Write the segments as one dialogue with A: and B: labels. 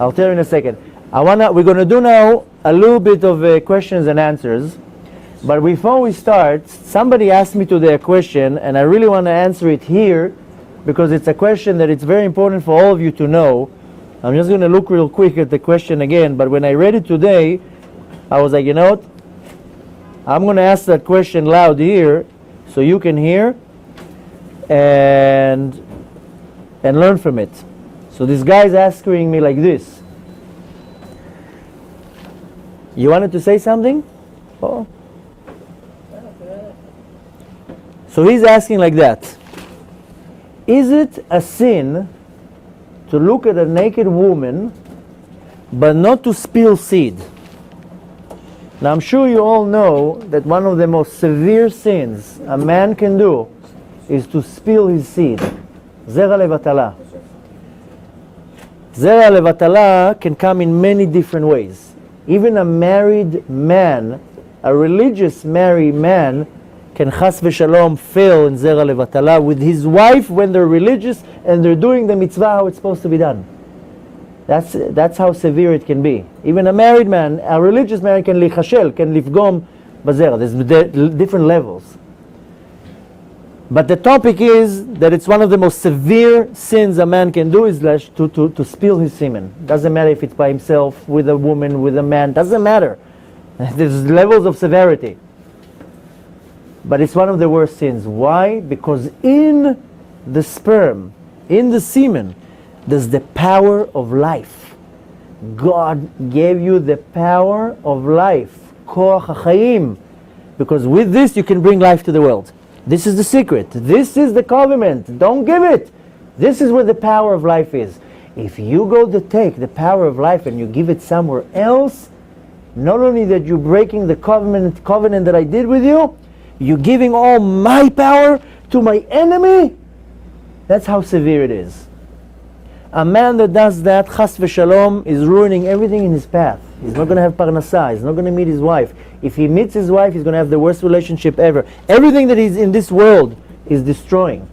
A: I'll tell you in a second. We're going to do now a little bit of questions and answers. But before we start, somebody asked me today a question, and I really want to answer it here because it's a question that it's very important for all of you to know. I'm just going to look real quick at the question again, but when I read it today, I was like, you know what? I'm going to ask that question loud here so you can hear and learn from it. So this guy's asking me like this. You wanted to say something? Oh. So he's asking like that. Is it a sin to look at a naked woman but not to spill seed? Now I'm sure you all know that one of the most severe sins a man can do is to spill his seed. Zera levatala. Zera levatala can come in many different ways. Even a married man, a religious married man, can chas v'shalom fail in zera levatala with his wife when they're religious and they're doing the mitzvah how it's supposed to be done. That's how severe it can be. Even a married man, a religious man can lichashel, can lifgom bazera. There's different levels. But the topic is that it's one of the most severe sins a man can do is to spill his semen. Doesn't matter if it's by himself, with a woman, with a man, doesn't matter. There's levels of severity. But it's one of the worst sins. Why? Because in the sperm, in the semen, there's the power of life. God gave you the power of life. Koach HaChaim. Because with this you can bring life to the world. This is the secret. This is the covenant. Don't give it. This is where the power of life is. If you go to take the power of life and you give it somewhere else, not only that you're breaking the covenant that I did with you, you're giving all my power to my enemy. That's how severe it is. A man that does that, chas v'shalom, is ruining everything in his path. He's not going to have parnasah. He's not going to meet his wife. If he meets his wife, he's going to have the worst relationship ever. Everything that is in this world is destroying.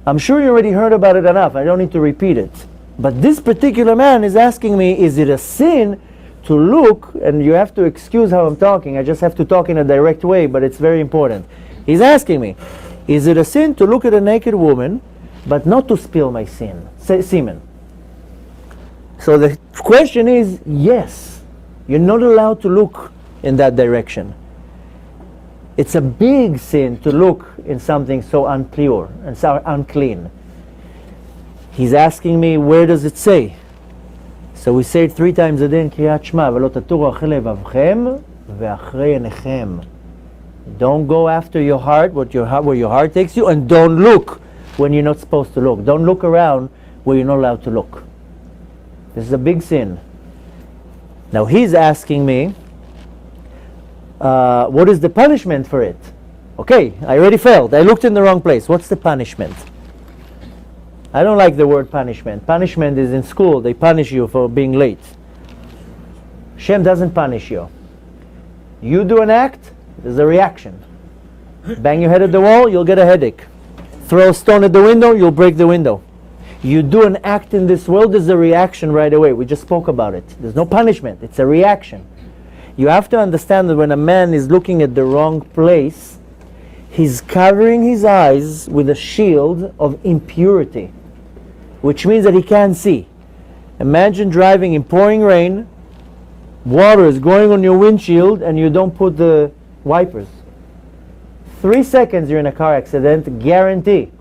A: I'm sure you already heard about it enough. I don't need to repeat it. But this particular man is asking me, is it a sin to look, and you have to excuse how I'm talking, I just have to talk in a direct way, but it's very important. He's asking me, is it a sin to look at a naked woman, but not to spill my semen? So the question is, yes, you're not allowed to look in that direction. It's a big sin to look in something so impure and so unclean. He's asking me, where does it say? So we say it 3 times a day in Kriyat Shema, "V'lo taturu achei levavchem ve'achrei einechem." Don't go after your heart, where your heart takes you, and don't look when you're not supposed to look. Don't look around where you're not allowed to look. This is a big sin. Now he's asking me, what is the punishment for it? Okay, I already failed. I looked in the wrong place. What's the punishment? I don't like the word punishment. Punishment is in school. They punish you for being late. Hashem doesn't punish you. You do an act, there's a reaction. Bang your head at the wall, you'll get a headache. Throw a stone at the window, you'll break the window. You do an act in this world, there's a reaction right away. We just spoke about it. There's no punishment, it's a reaction. You have to understand that when a man is looking at the wrong place, he's covering his eyes with a shield of impurity, which means that he can't see. Imagine driving in pouring rain, water is going on your windshield, and you don't put the wipers. 3 seconds you're in a car accident, guarantee.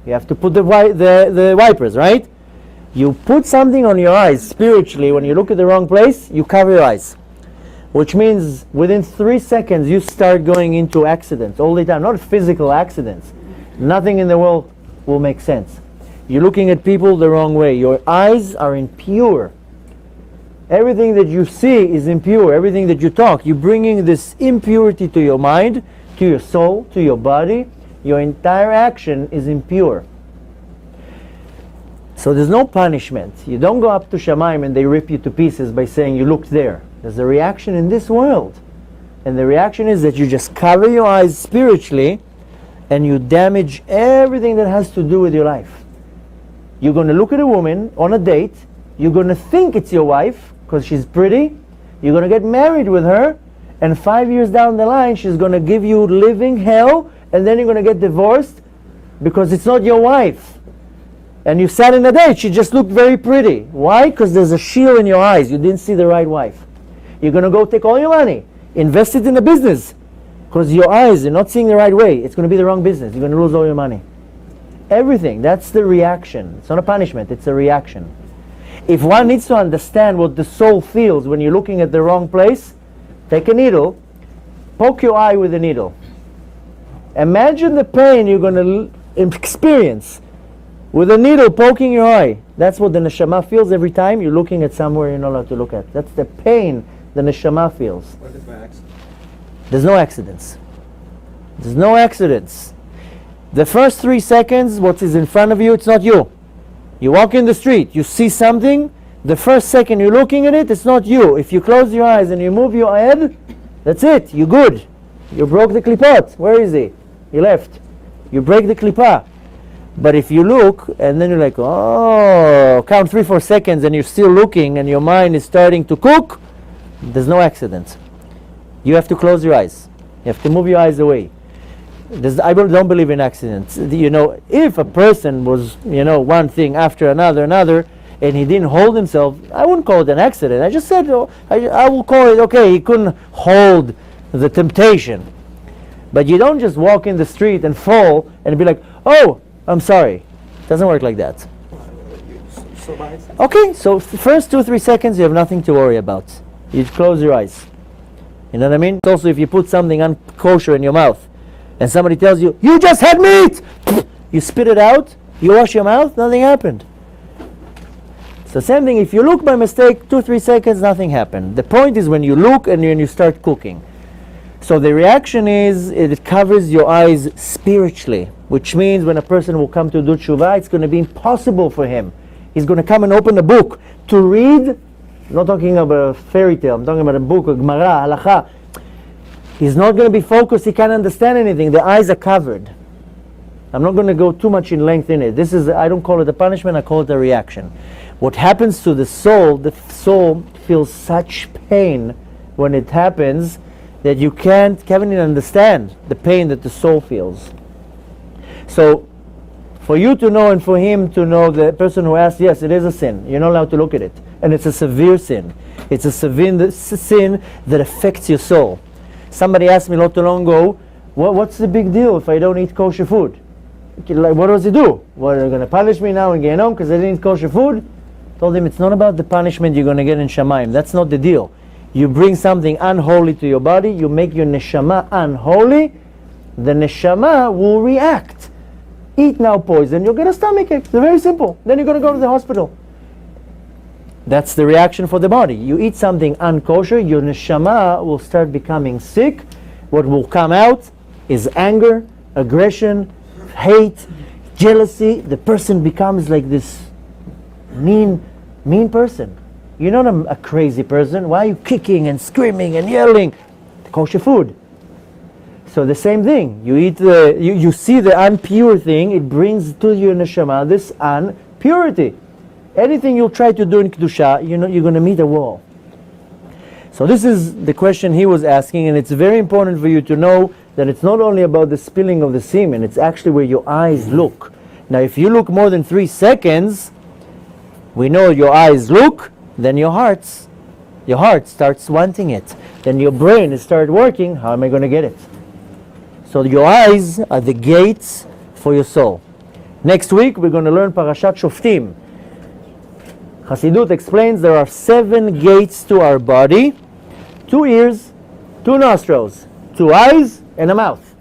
A: You have to put the wipers, right? You put something on your eyes spiritually. When you look at the wrong place, you cover your eyes, which means within 3 seconds you start going into accidents all the time. Not physical accidents. Nothing in the world will make sense. You're looking at people the wrong way. Your eyes are impure. Everything that you see is impure. Everything that you talk, you're bringing this impurity to your mind, to your soul, to your body. Your entire action is impure. So there's no punishment. You don't go up to Shamayim and they rip you to pieces by saying you looked there. There's a reaction in this world. And the reaction is that you just cover your eyes spiritually and you damage everything that has to do with your life. You're going to look at a woman on a date. You're going to think it's your wife because she's pretty. You're going to get married with her. And 5 years down the line, she's going to give you living hell. And then you're going to get divorced because it's not your wife. And you sat in a date. She just looked very pretty. Why? Because there's a shield in your eyes. You didn't see the right wife. You're going to go take all your money. Invest it in a business. Because your eyes are not seeing the right way. It's going to be the wrong business. You're going to lose all your money. Everything. That's the reaction. It's not a punishment. It's a reaction. If one needs to understand what the soul feels when you're looking at the wrong place, take a needle, poke your eye with a needle. Imagine the pain you're going to experience with a needle poking your eye. That's what the neshama feels every time you're looking at somewhere you're not allowed to look at. That's the pain the neshama feels.
B: What if by accident?
A: There's no accidents. There's no accidents. The first 3 seconds, what is in front of you, it's not you. You walk in the street, you see something, the first second you're looking at it, it's not you. If you close your eyes and you move your head, that's it, you're good. You broke the klipot. Where is he? He left. You break the klipa. But if you look, and then you're like, oh, count 3-4 seconds and you're still looking and your mind is starting to cook, there's no accident. You have to close your eyes. You have to move your eyes away. I don't believe in accidents. You know, if a person was, one thing after another, and he didn't hold himself, I wouldn't call it an accident. I just said, I will call it, okay, he couldn't hold the temptation. But you don't just walk in the street and fall and be like, oh, I'm sorry. It doesn't work like that. Okay, so the first 2-3 seconds, you have nothing to worry about. You close your eyes. You know what I mean? Also, if you put something unkosher in your mouth, and somebody tells you, you just had meat! You spit it out, you wash your mouth, nothing happened. So same thing, if you look by mistake, 2-3 seconds, nothing happened. The point is when you look and when you start cooking. So the reaction is, it covers your eyes spiritually, which means when a person will come to do tshuva, it's going to be impossible for him. He's going to come and open a book to read. I'm not talking about a fairy tale, I'm talking about a book, a gemara, halakha. He's not going to be focused, he can't understand anything. The eyes are covered. I'm not going to go too much in length in it. This is, I don't call it a punishment, I call it a reaction. What happens to the soul feels such pain when it happens that you can't even understand the pain that the soul feels. So, for you to know and for him to know, the person who asked, yes, it is a sin. You're not allowed to look at it. And it's a severe sin. It's a severe sin that affects your soul. Somebody asked me not too long ago, what's the big deal if I don't eat kosher food? Like, what does he do? What, are they going to punish me now in Gehenom because I didn't eat kosher food? Told him it's not about the punishment you're going to get in Shamayim. That's not the deal. You bring something unholy to your body, you make your neshama unholy, the neshama will react. Eat now poison, you'll get a stomachache. It's very simple. Then you're going to go to the hospital. That's the reaction for the body. You eat something unkosher, your neshama will start becoming sick. What will come out is anger, aggression, hate, jealousy. The person becomes like this mean person. You're not a crazy person. Why are you kicking and screaming and yelling? Kosher food. So the same thing. You eat you see the unpure thing, it brings to your neshama this impurity. Anything you'll try to do in Kedusha, you're going to meet a wall. So this is the question he was asking, and it's very important for you to know that it's not only about the spilling of the semen, it's actually where your eyes look. Now if you look more than 3 seconds, we know your eyes look, then your heart starts wanting it. Then your brain starts working, how am I going to get it? So your eyes are the gates for your soul. Next week we're going to learn Parashat Shoftim. Hasidut explains there are 7 gates to our body, 2 ears, 2 nostrils, 2 eyes, and a mouth.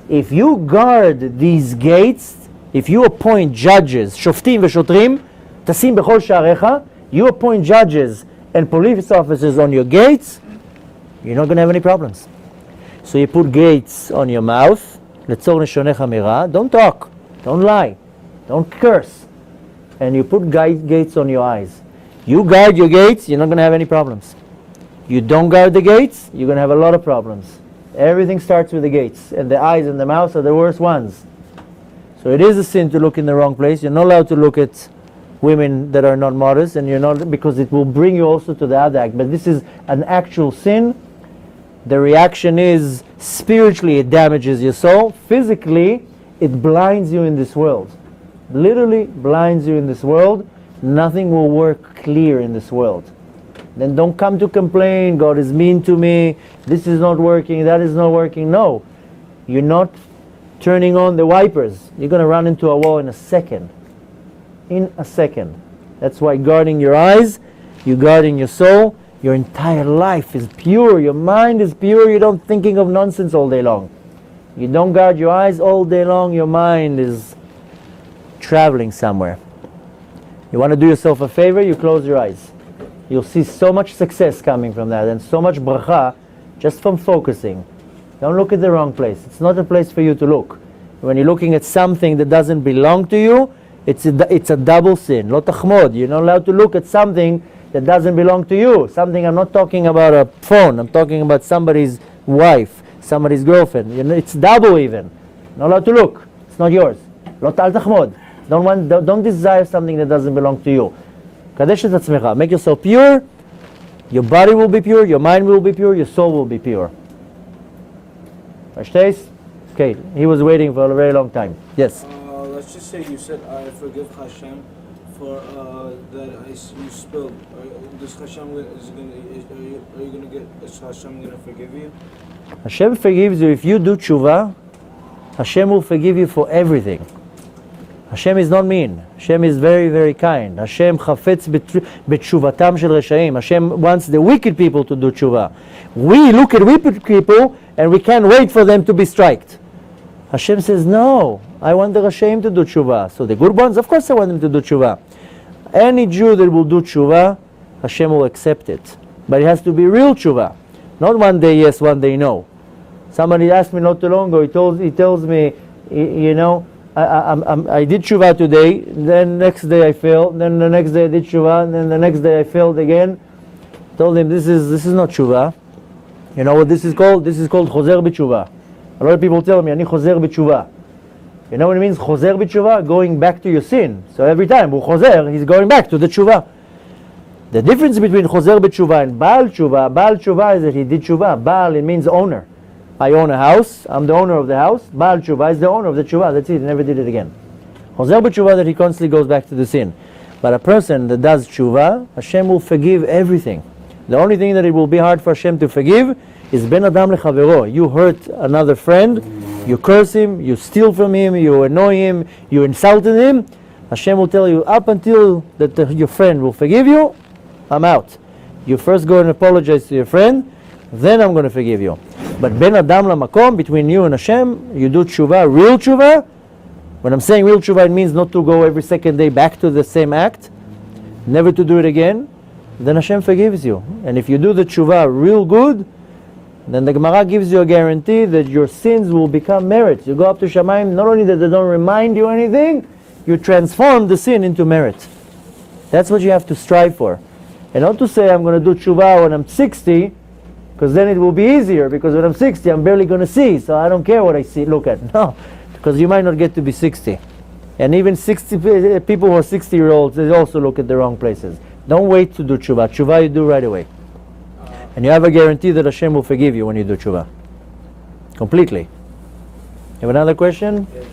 A: If you guard these gates, if you appoint judges, shoftim v'shotrim, tasim bechol sha'arecha, you appoint judges and police officers on your gates, you're not going to have any problems. So you put gates on your mouth, letzor neshonecha mira, don't talk, don't lie, don't curse. And you put gates on your eyes. You guard your gates, you're not going to have any problems. You don't guard the gates, you're going to have a lot of problems. Everything starts with the gates, and the eyes and the mouth are the worst ones. So it is a sin to look in the wrong place. You're not allowed to look at women that are not modest, and you're not, because it will bring you also to the other act. But this is an actual sin. The reaction is spiritually it damages your soul. Physically, it blinds you in this world. Literally blinds you in this world. Nothing will work clear in this world. Then don't come to complain, God is mean to me, this is not working, that is not working. No, you're not turning on the wipers. You're going to run into a wall in a second. In a second. That's why guarding your eyes, you're guarding your soul. Your entire life is pure. Your mind is pure. You don't thinking of nonsense all day long. You don't guard your eyes all day long. Your mind is traveling somewhere. You want to do yourself a favor? You close your eyes. You'll see so much success coming from that, and so much bracha just from focusing. Don't look at the wrong place. It's not a place for you to look. When you're looking at something that doesn't belong to you, it's a double sin. Lo tachmod. You're not allowed to look at something that doesn't belong to you. Something, I'm not talking about a phone. I'm talking about somebody's wife, somebody's girlfriend. You know, it's double even. Not allowed to look. It's not yours. Lo tal tachmod. Don't desire something that doesn't belong to you. Kadesh et atzmecha. Make yourself pure. Your body will be pure. Your mind will be pure. Your soul will be pure. Verstehst? Okay. He was waiting for a very long time. Yes.
B: Let's just say you said, I forgive Hashem for that you spilled. Is Hashem are you going to get? Is Hashem going to forgive you?
A: Hashem forgives you if you do tshuva. Hashem will forgive you for everything. Hashem is not mean. Hashem is very, very kind. Hashem chafetz b'tshuvatam shel reshaim. Hashem wants the wicked people to do tshuva. We look at wicked people and we can't wait for them to be striked. Hashem says, no, I want the reshaim to do tshuva. So the good ones, of course I want them to do tshuva. Any Jew that will do tshuva, Hashem will accept it. But it has to be real tshuva. Not one day yes, one day no. Somebody asked me not too long ago, he tells me, you know, I did tshuva today, then next day I failed, then the next day I did tshuva, then the next day I failed again. Told him, this is not tshuva. You know what this is called? This is called chozer b'tshuva. A lot of people tell me, ani chozer b'tshuva. You know what it means, chozer b'tshuva? Going back to your sin. So every time, chozer, he's going back to the tshuva. The difference between chozer b'tshuva and baal tshuva is that he did tshuva. Baal, it means owner. I own a house, I'm the owner of the house. Baal tshuva is the owner of the tshuva. That's it, he never did it again. Chozer b'tshuva, that he constantly goes back to the sin. But a person that does tshuva, Hashem will forgive everything. The only thing that it will be hard for Hashem to forgive is ben adam lechavero. You hurt another friend, you curse him, you steal from him, you annoy him, you insulted him. Hashem will tell you, up until that your friend will forgive you, I'm out. You first go and apologize to your friend, then I'm going to forgive you. But ben adam lamakom, between you and Hashem, you do tshuva, real tshuva. When I'm saying real tshuva, it means not to go every second day back to the same act, never to do it again. Then Hashem forgives you. And if you do the tshuva real good, then the Gemara gives you a guarantee that your sins will become merits. You go up to Shamayim, not only that they don't remind you anything, you transform the sin into merit. That's what you have to strive for. And not to say, I'm going to do tshuva when I'm 60, because then it will be easier, because when I'm 60, I'm barely going to see, so I don't care what I see, look at. No, because you might not get to be 60. And even 60 people who are 60-year-olds, they also look at the wrong places. Don't wait to do tshuva. Tshuva you do right away. And you have a guarantee that Hashem will forgive you when you do tshuva. Completely. You have another question?
B: Yeah.